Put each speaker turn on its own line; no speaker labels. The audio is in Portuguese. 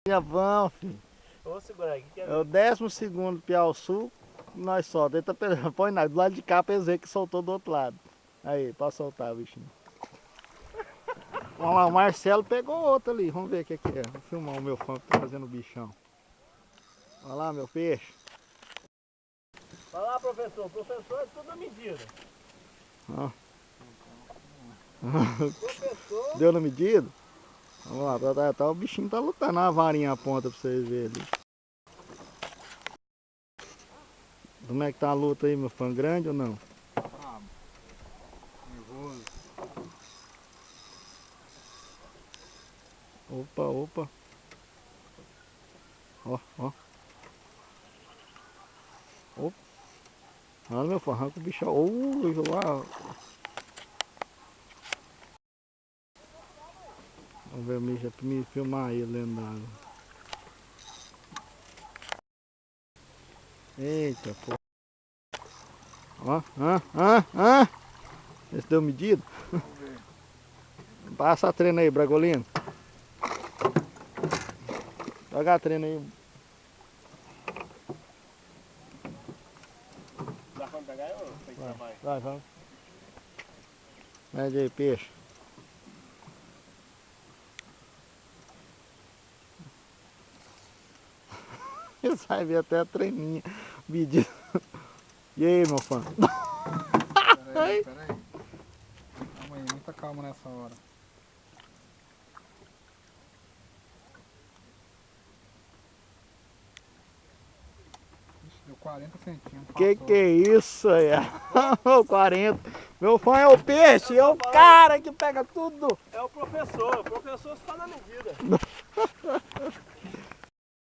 Já vamos, filho.
Vamos segurar aqui.
É o 12º piau-sul. Nós solta. Ele tá põe do lado de cá pra eles verem que soltou do outro lado. Aí, pode soltar o bichinho. Vamos lá, o Marcelo pegou outro ali. Vamos ver o que é. Vou filmar o meu fã que tá fazendo o bichão. Olha lá, meu peixe.
Vai lá, professor. O professor é tudo na medida.
Ó.
Professor.
Deu na medida? Vamos lá, o bichinho tá lutando a varinha a ponta pra vocês verem ali. Como é que tá a luta aí, meu fã? Grande ou não?
Ah, nervoso.
Opa, opa. Ó, ó. Opa. Olha meu fã, arranca o bicho. Lá. Vamos ver me filmar ele dentro d'água. Eita, pô. Ó, esse deu medida?
Vamos ver.
Passa a trena aí, Bragolino. Joga a trena aí.
Dá pra pegar ou tem que vai?
Vai, vamos. Mede aí, peixe. Ele vai ver até a treninha medida. E aí, meu fã?
Peraí. Calma aí, muita calma nessa hora. Ixi, deu 40 centímetros.
Que é isso aí? O 40. Meu fã é o peixe, é o cara que pega tudo.
É o professor. O professor só na medida.